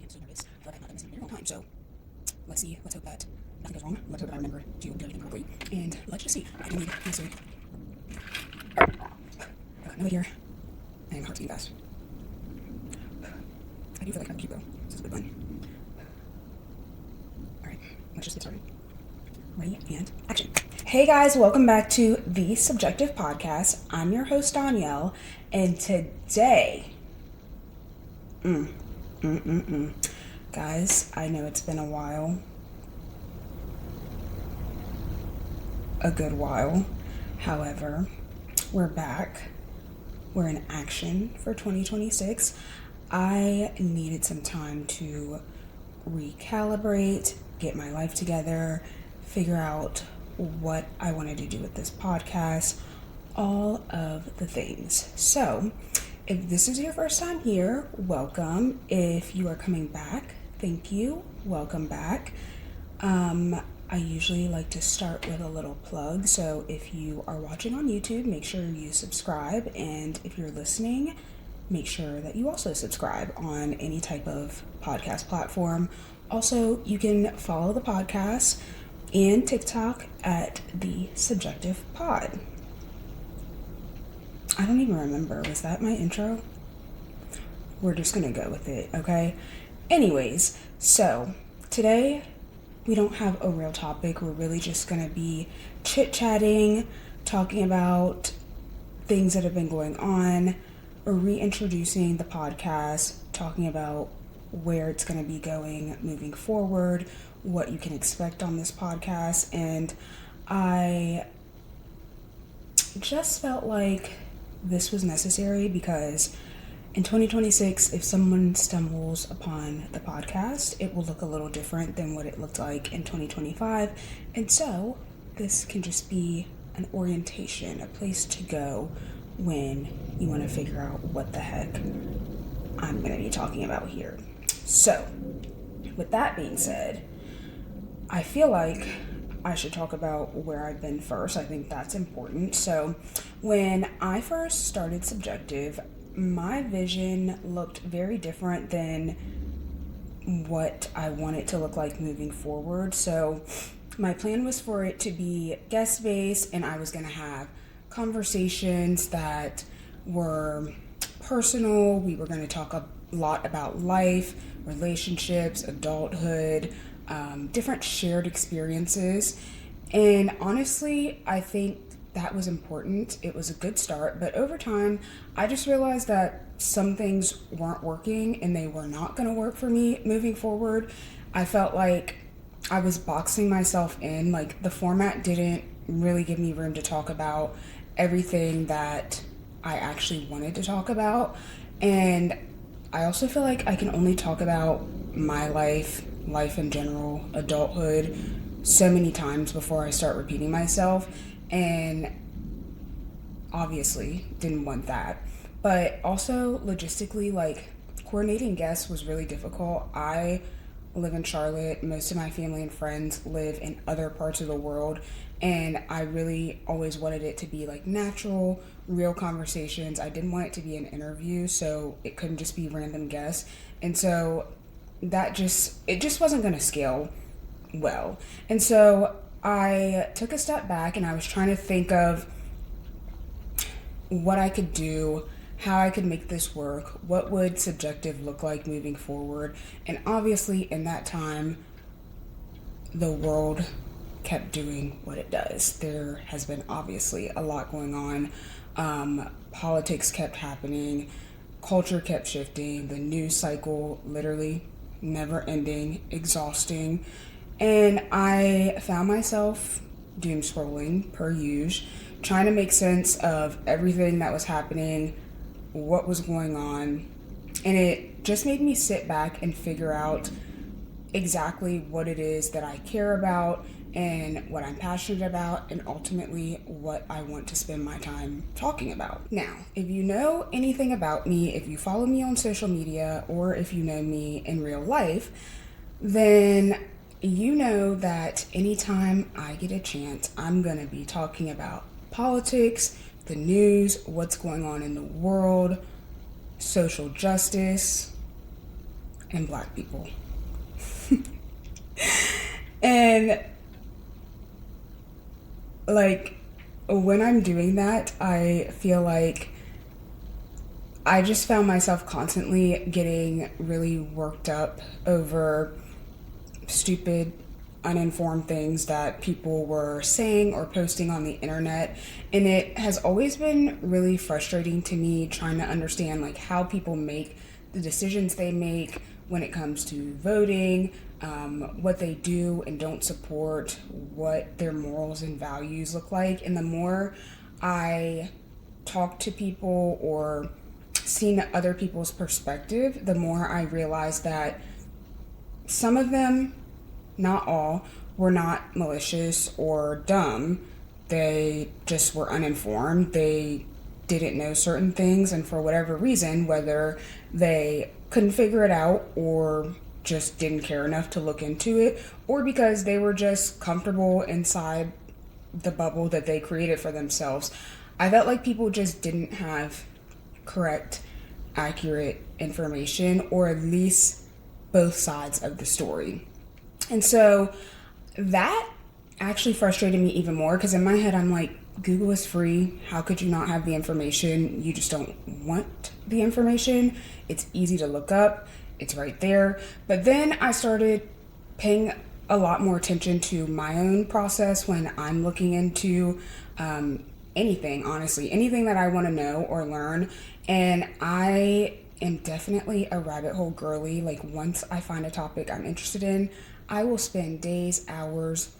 am so nervous. I feel like I've not done this in a very long time. So let's see. Let's hope that nothing goes wrong. Let's hope that I remember to do everything correctly. And let's just see. I do need necessary. I got no here. And my heart's beating fast. I do feel like I'm cute though. This is a good one. Alright, let's just get started. Ready and action. Hey guys, welcome back to The Subjective Podcast. I'm your host, Danielle, and today, guys, I know it's been a while, a good while. However, we're back. We're in action for 2026. I needed some time to recalibrate, get my life together, figure out what I wanted to do with this podcast, all of the things. So, if this is your first time here, welcome. If you are coming back, thank you. Welcome back. I usually like to start with a little plug. So if you are watching on YouTube, make sure you subscribe. And if you're listening, make sure that you also subscribe on any type of podcast platform. Also, you can follow the podcast and TikTok at The Subjective Pod. I don't even remember. Was that my intro? We're just going to go with it, okay? Anyways, so today we don't have a real topic. We're really just going to be chit-chatting, talking about things that have been going on, or reintroducing the podcast, talking about where it's going to be going moving forward, what you can expect on this podcast. And I just felt like this was necessary because in 2026, if someone stumbles upon the podcast, it will look a little different than what it looked like in 2025. And so this can just be an orientation, a place to go when you want to figure out what the heck I'm going to be talking about here. So with that being said, I feel like I should talk about where I've been first. I think that's important. So when I first started Subjective, my vision looked very different than what I want it to look like moving forward. So my plan was for it to be guest-based, and I was going to have conversations that were personal. We were going to talk a lot about life, relationships, adulthood, different shared experiences. And honestly, I think that was important. It was a good start, but over time, I just realized that some things weren't working and they were not going to work for me moving forward. I felt like I was boxing myself in. Like, the format didn't really give me room to talk about everything that I actually wanted to talk about. And I also feel like I can only talk about my life in general, adulthood, so many times before I start repeating myself. And obviously didn't want that. But also logistically, like, coordinating guests was really difficult. I live in Charlotte. Most of my family and friends live in other parts of the world. And I really always wanted it to be like natural, real conversations. I didn't want it to be an interview, so it couldn't just be random guests. And so it just wasn't going to scale well. And so I took a step back and I was trying to think of what I could do, how I could make this work, what would Subjective look like moving forward. And obviously in that time, the world kept doing what it does. There has been obviously a lot going on. Politics kept happening, culture kept shifting, the news cycle literally never ending, exhausting. And I found myself doom scrolling per usual, trying to make sense of everything that was happening, what was going on. And it just made me sit back and figure out exactly what it is that I care about and what I'm passionate about, and ultimately what I want to spend my time talking about. Now, if you know anything about me, if you follow me on social media, or if you know me in real life, then you know that anytime I get a chance, I'm going to be talking about politics, the news, what's going on in the world, social justice, and Black people. And like, when I'm doing that, I feel like I just found myself constantly getting really worked up over stupid, uninformed things that people were saying or posting on the internet. And it has always been really frustrating to me trying to understand like how people make the decisions they make when it comes to voting, what they do and don't support, what their morals and values look like. And the more I talk to people or see other people's perspective, the more I realize that some of them, not all, were not malicious or dumb. They just were uninformed. They didn't know certain things, and for whatever reason, whether they couldn't figure it out or just didn't care enough to look into it, or because they were just comfortable inside the bubble that they created for themselves, I felt like people just didn't have correct, accurate information, or at least both sides of the story. And so that actually frustrated me even more, because in my head I'm like, Google is free. How could you not have the information? You just don't want the information. It's easy to look up. It's right there. But then I started paying a lot more attention to my own process when I'm looking into anything, honestly, anything that I want to know or learn. And I am definitely a rabbit hole girly. Like, once I find a topic I'm interested in, I will spend days, hours,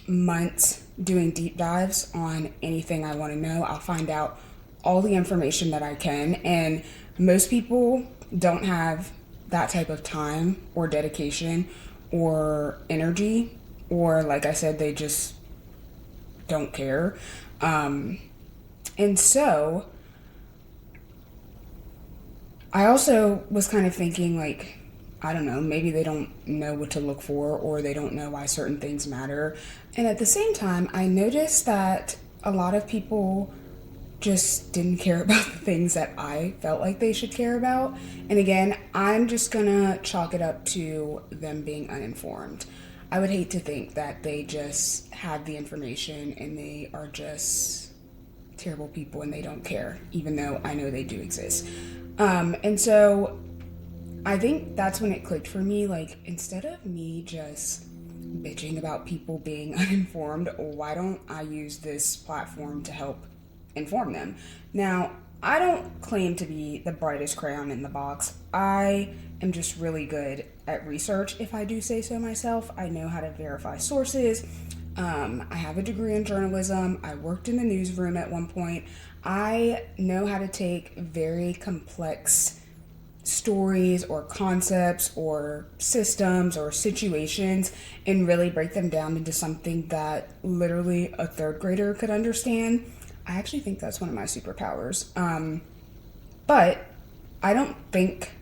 months doing deep dives on anything I want to know. I'll find out all the information that I can. And most people don't have that type of time or dedication or energy, or like I said, they just don't care. And so I also was kind of thinking, like, I don't know, maybe they don't know what to look for, or they don't know why certain things matter. And at the same time, I noticed that a lot of people just didn't care about the things that I felt like they should care about. And again, I'm just gonna chalk it up to them being uninformed. I would hate to think that they just have the information and they are just terrible people and they don't care, even though I know they do exist. And so I think that's when it clicked for me. Like, instead of me just bitching about people being uninformed, why don't I use this platform to help inform them? Now, I don't claim to be the brightest crayon in the box. I am just really good at research, if I do say so myself. I know how to verify sources. I have a degree in journalism. I worked in the newsroom at one point. I know how to take very complex stories or concepts or systems or situations and really break them down into something that literally a third grader could understand. I actually think that's one of my superpowers. But I don't think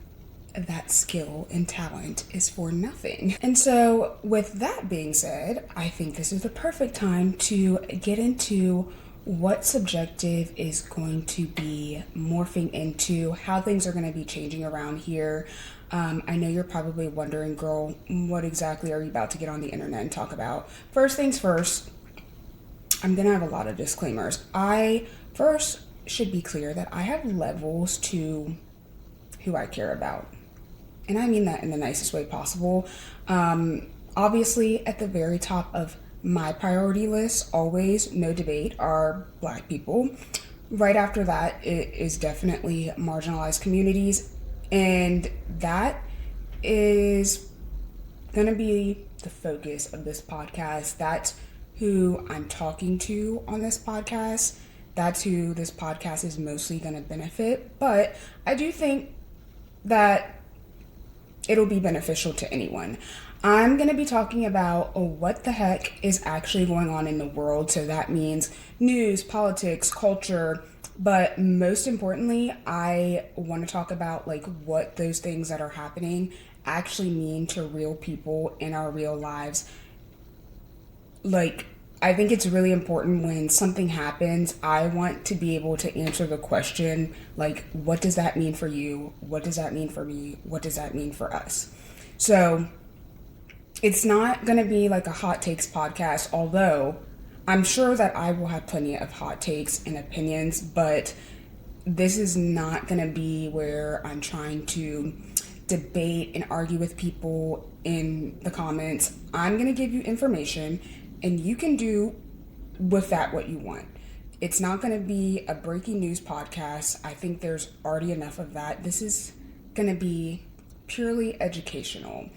that skill and talent is for nothing. And so with that being said, I think this is the perfect time to get into what subjective is going to be morphing into, how things are going to be changing around here. I know you're probably wondering, girl, what exactly are you about to get on the internet and talk about? First things first, I'm going to have a lot of disclaimers. I first should be clear that I have levels to who I care about. And I mean that in the nicest way possible. Obviously, at the very top of my priority list, always, no debate, are Black people. Right after that, it is definitely marginalized communities. And that is going to be the focus of this podcast. That's who I'm talking to on this podcast. That's who this podcast is mostly going to benefit. But I do think that it'll be beneficial to anyone. I'm going to be talking about what the heck is actually going on in the world. So that means news, politics, culture. But most importantly, I want to talk about like what those things that are happening actually mean to real people in our real lives. Like, I think it's really important when something happens, I want to be able to answer the question, like, what does that mean for you? What does that mean for me? What does that mean for us? So it's not going to be like a hot takes podcast, although I'm sure that I will have plenty of hot takes and opinions, but this is not going to be where I'm trying to debate and argue with people in the comments. I'm going to give you information and you can do with that what you want. It's not going to be a breaking news podcast. I think there's already enough of that. This is going to be purely educational.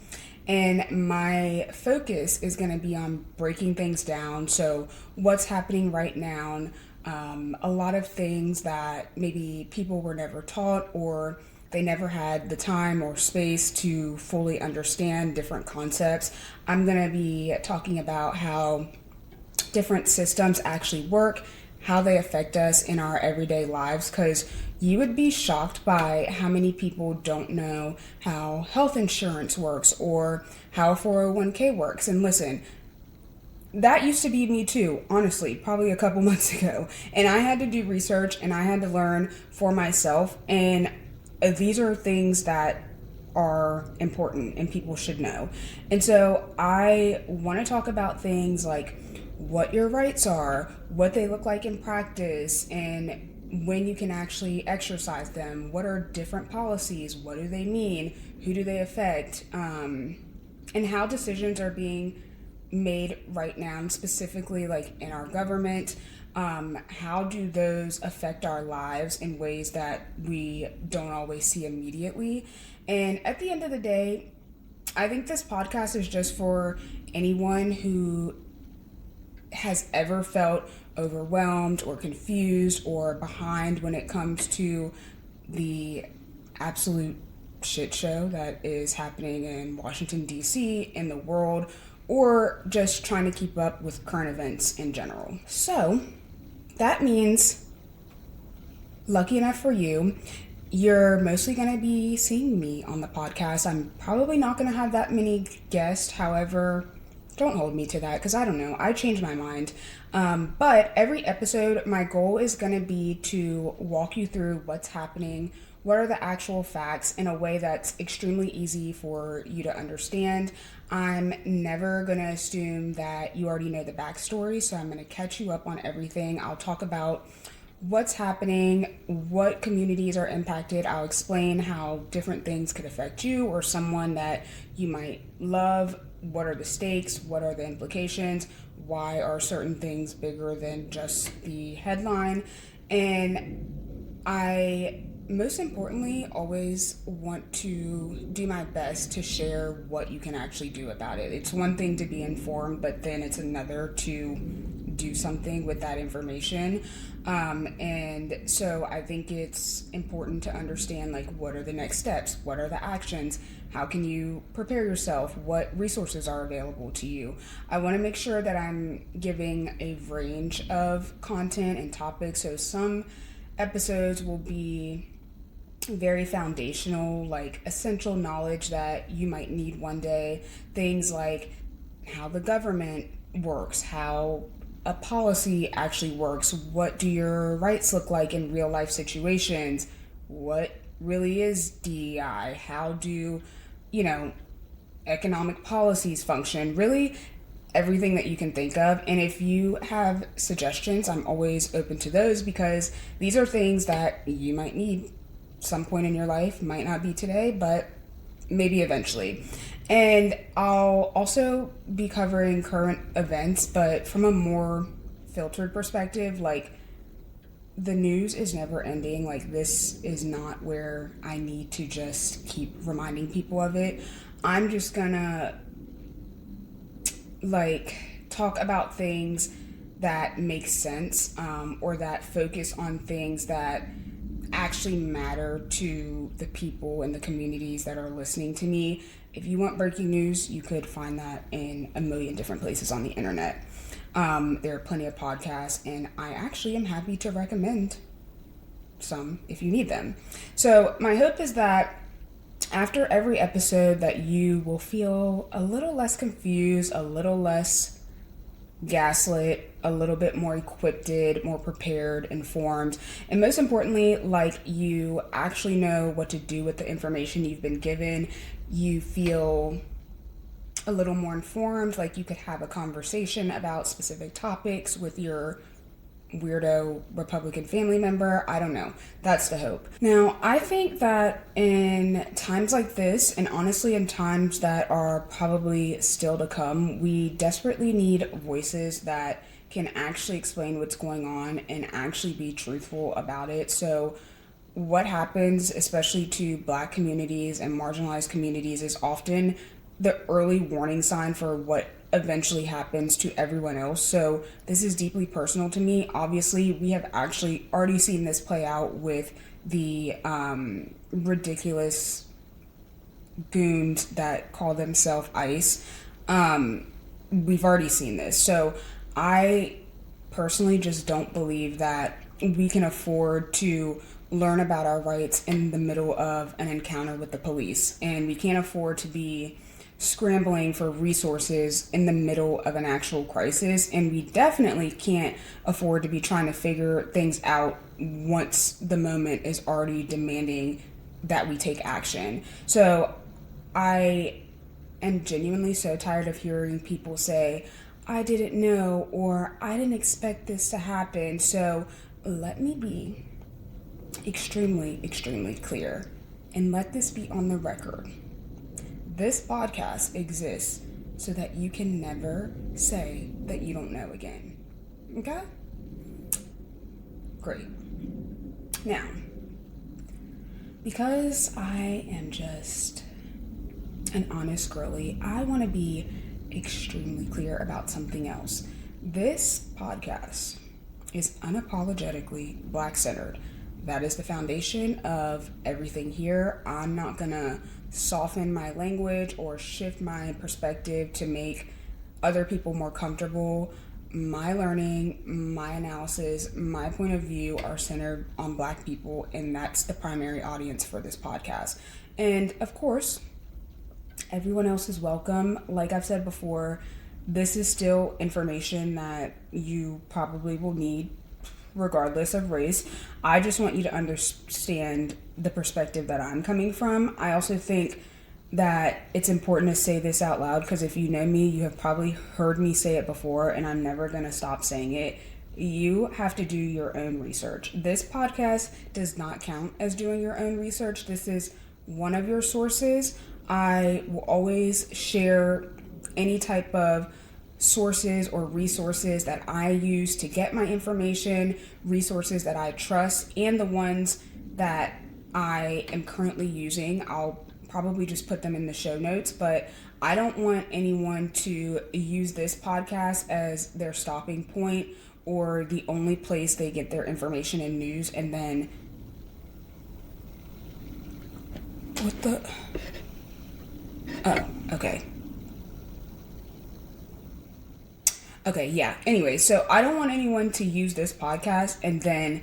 And my focus is going to be on breaking things down. So, what's happening right now, a lot of things that maybe people were never taught or they never had the time or space to fully understand different concepts. I'm going to be talking about how different systems actually work, how they affect us in our everyday lives, because you would be shocked by how many people don't know how health insurance works or how 401k works. And listen, that used to be me too, honestly, probably a couple months ago. And I had to do research and I had to learn for myself. And these are things that are important and people should know. And so I want to talk about things like what your rights are, what they look like in practice, and when you can actually exercise them. What are different policies? What do they mean? Who do they affect? And how decisions are being made right now, and specifically like in our government. How do those affect our lives in ways that we don't always see immediately? And at the end of the day, I think this podcast is just for anyone who has ever felt overwhelmed or confused or behind when it comes to the absolute shit show that is happening in Washington, D.C., in the world, or just trying to keep up with current events in general. So that means, lucky enough for you, you're mostly going to be seeing me on the podcast. I'm probably not going to have that many guests. However, don't hold me to that because I don't know. I changed my mind. But every episode, my goal is going to be to walk you through what's happening, what are the actual facts in a way that's extremely easy for you to understand. I'm never going to assume that you already know the backstory, so I'm going to catch you up on everything. I'll talk about what's happening, what communities are impacted. I'll explain how different things could affect you or someone that you might love. What are the stakes? What are the implications? Why are certain things bigger than just the headline? And I, most importantly, always want to do my best to share what you can actually do about it. It's one thing to be informed, but then it's another to do something with that information. And so I think it's important to understand, like, what are the next steps? What are the actions? How can you prepare yourself? What resources are available to you? I want to make sure that I'm giving a range of content and topics. So some episodes will be very foundational, like essential knowledge that you might need one day. Things like how the government works, how a policy actually works, what do your rights look like in real life situations, what really is DEI, how do, economic policies function, really everything that you can think of. And if you have suggestions, I'm always open to those because these are things that you might need some point in your life. Might not be today, but maybe eventually. And I'll also be covering current events, but from a more filtered perspective. Like, the news is never ending. Like, this is not where I need to just keep reminding people of it. I'm just gonna talk about things that make sense, or that focus on things that actually matter to the people and the communities that are listening to me. If you want breaking news, you could find that in a million different places on the internet. There are plenty of podcasts, and I actually am happy to recommend some if you need them. So my hope is that after every episode that you will feel a little less confused, a little less gaslit, a little bit more equipped, more prepared, informed, and most importantly, like, you actually know what to do with the information you've been given. you feel a little more informed, like you could have a conversation about specific topics with your weirdo Republican family member. I don't know. That's the hope. Now, I think that in times like this, and honestly in times that are probably still to come, we desperately need voices that can actually explain what's going on and actually be truthful about it. So what happens, especially to Black communities and marginalized communities, is often the early warning sign for what eventually happens to everyone else. So this is deeply personal to me. Obviously, we have actually already seen this play out with the ridiculous goons that call themselves ICE. We've already seen this. So I personally just don't believe that we can afford to learn about our rights in the middle of an encounter with the police. And we can't afford to be scrambling for resources in the middle of an actual crisis, and we definitely can't afford to be trying to figure things out once the moment is already demanding that we take action. So I am genuinely so tired of hearing people say, I didn't know, or I didn't expect this to happen. So let me be extremely, extremely clear, and let this be on the record. This podcast exists so that you can never say that you don't know again. Okay? Great. Now, because I am just an honest girly, I want to be extremely clear about something else. This podcast is unapologetically Black-centered. That is the foundation of everything here. I'm not gonna soften my language or shift my perspective to make other people more comfortable. My learning, my analysis, my point of view are centered on Black people, and that's the primary audience for this podcast. And of course, everyone else is welcome. Like I've said before, this is still information that you probably will need regardless of race. I just want you to understand the perspective that I'm coming from. I also think that it's important to say this out loud, because if you know me, you have probably heard me say it before, and I'm never going to stop saying it. You have to do your own research. This podcast does not count as doing your own research. This is one of your sources. I will always share any type of sources or resources that I use to get my information, resources that I trust, and the ones that I am currently using. I'll probably just put them in the show notes, but I don't want anyone to use this podcast as their stopping point or the only place they get their information and news, and then what the... Oh, okay. Okay, yeah. Anyway, so I don't want anyone to use this podcast and then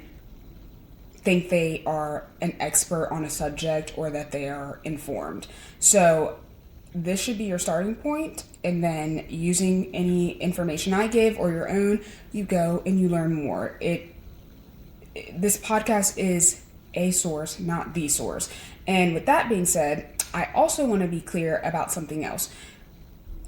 think they are an expert on a subject or that they are informed. So this should be your starting point, and then using any information I give or your own, you go and you learn more. This podcast is a source, not the source. And with that being said, I also want to be clear about something else.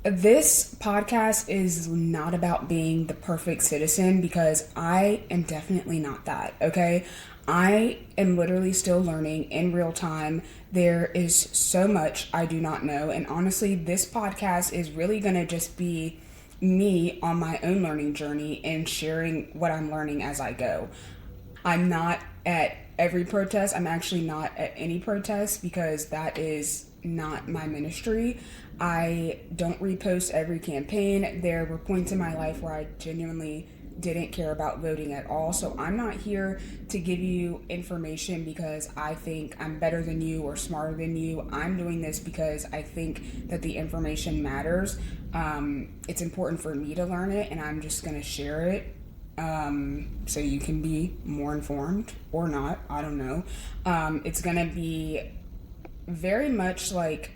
This podcast is not about being the perfect citizen, because I am definitely not that, okay? I am literally still learning in real time. There is so much I do not know, and honestly, this podcast is really going to just be me on my own learning journey and sharing what I'm learning as I go. I'm not at every protest. I'm actually not at any protest, because that is not my ministry. I don't repost every campaign. There were points in my life where I genuinely didn't care about voting at all. So I'm not here to give you information because I think I'm better than you or smarter than you. I'm doing this because I think that the information matters. It's important for me to learn it, and I'm just going to share it so you can be more informed or not. I don't know. It's going to be very much like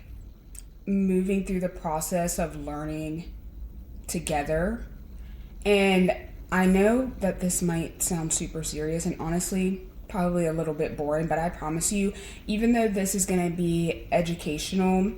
moving through the process of learning together. And I know that this might sound super serious and honestly probably a little bit boring, but I promise you, even though this is going to be educational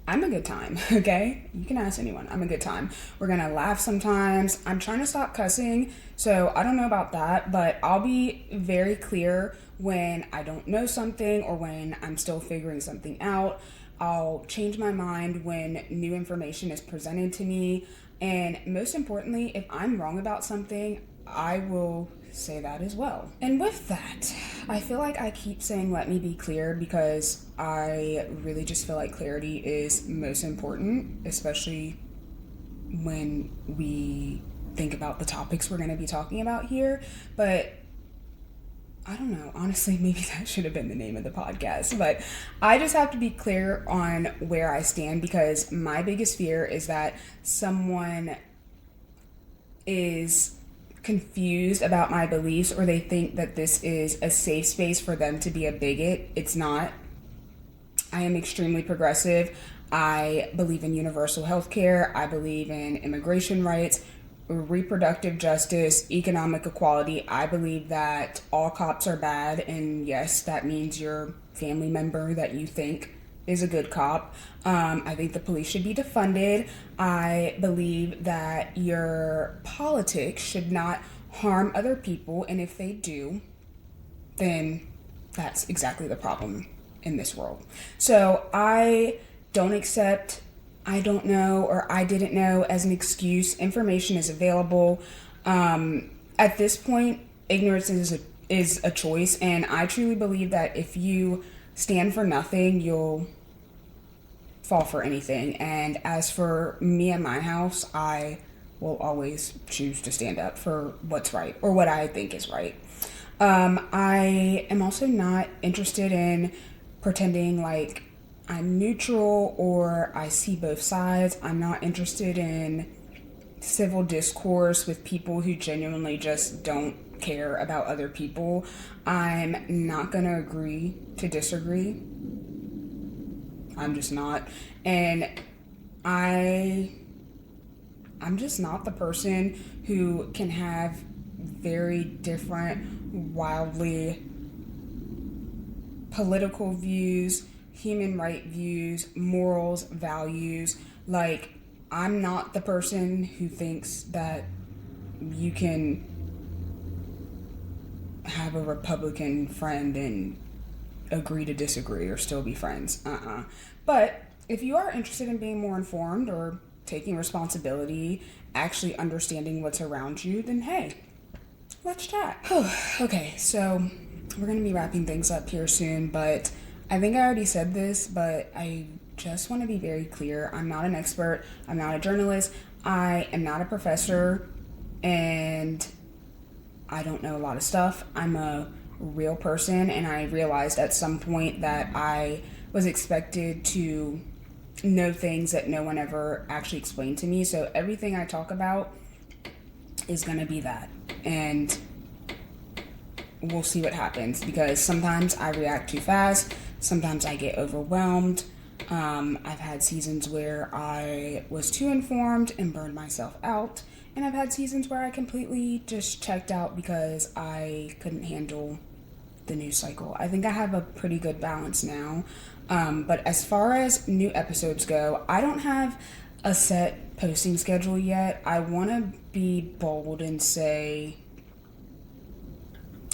I'm a good time, okay? You can ask anyone. I'm a good time. We're gonna laugh sometimes. I'm trying to stop cussing, so I don't know about that, but I'll be very clear when I don't know something or when I'm still figuring something out. I'll change my mind when new information is presented to me. And most importantly, if I'm wrong about something, I will say that as well. And with that, I feel like I keep saying let me be clear because I really just feel like clarity is most important, especially when we think about the topics we're going to be talking about here. But I don't know. Honestly, maybe that should have been the name of the podcast. But I just have to be clear on where I stand because my biggest fear is that someone is confused about my beliefs or they think that this is a safe space for them to be a bigot. It's not. I am extremely progressive. I believe in universal health care. I believe in immigration rights, reproductive justice, economic equality. I believe that all cops are bad, and yes, that means your family member that you think is a good cop. I think the police should be defunded. I believe that your politics should not harm other people, and if they do, then that's exactly the problem in this world. So I don't accept I don't know or I didn't know as an excuse. Information is available. At this point, ignorance is a choice, and I truly believe that if you stand for nothing, you'll fall for anything. And as for me and my house, I will always choose to stand up for what's right or what I think is right. I am also not interested in pretending like I'm neutral or I see both sides. I'm not interested in civil discourse with people who genuinely just don't care about other people. I'm not going to agree to disagree. I'm just not. And I'm just not the person who can have very different, wildly political views, human right views, morals, values. Like, I'm not the person who thinks that you can have a Republican friend and agree to disagree or still be friends. But if you are interested in being more informed or taking responsibility, actually understanding what's around you, then hey, let's chat. Okay, so we're going to be wrapping things up here soon, but I think I already said this, but I just want to be very clear. I'm not an expert. I'm not a journalist. I am not a professor, and I don't know a lot of stuff. I'm a real person, and I realized at some point that I was expected to know things that no one ever actually explained to me. So everything I talk about is going to be that. And we'll see what happens because sometimes I react too fast. Sometimes I get overwhelmed. I've had seasons where I was too informed and burned myself out. And I've had seasons where I completely just checked out because I couldn't handle the news cycle. I think I have a pretty good balance now. But as far as new episodes go, I don't have a set posting schedule yet. I want to be bold and say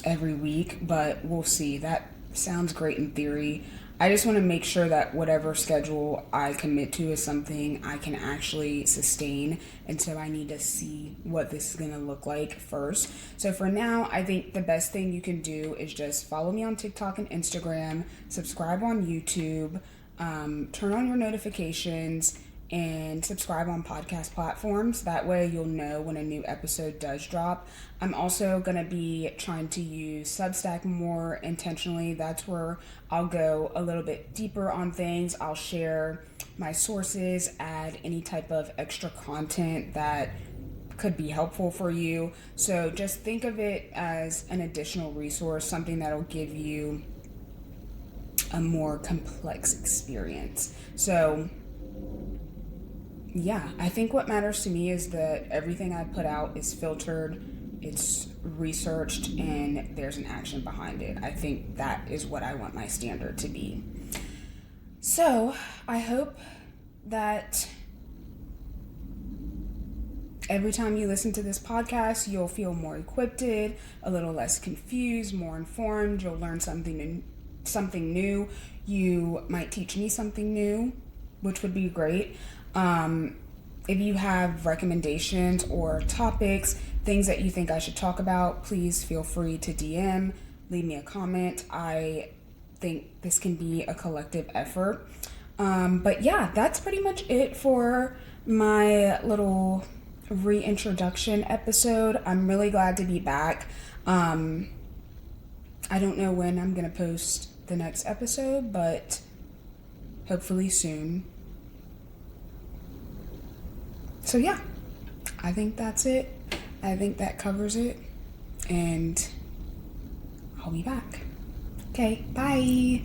every week, but we'll see. That sounds great in theory. I just want to make sure that whatever schedule I commit to is something I can actually sustain. And so I need to see what this is going to look like first. So for now, I think the best thing you can do is just follow me on TikTok and Instagram, subscribe on YouTube, turn on your notifications, and subscribe on podcast platforms. That way you'll know when a new episode does drop. I'm also going to be trying to use Substack more intentionally. That's where I'll go a little bit deeper on things. I'll share my sources, add any type of extra content that could be helpful for you. So just think of it as an additional resource, something that'll give you a more complex experience. So yeah, I think what matters to me is that everything I put out is filtered, it's researched, and there's an action behind it. I think that is what I want my standard to be. So I hope that every time you listen to this podcast, you'll feel more equipped, a little less confused, more informed. You'll learn something new. You might teach me something new, which would be great. If you have recommendations or topics, things that you think I should talk about, please feel free to DM, leave me a comment. I think this can be a collective effort. But yeah, that's pretty much it for my little reintroduction episode. I'm really glad to be back. I don't know when I'm gonna post the next episode, but hopefully soon. So yeah, I think that's it. I think that covers it, and I'll be back. Okay, bye.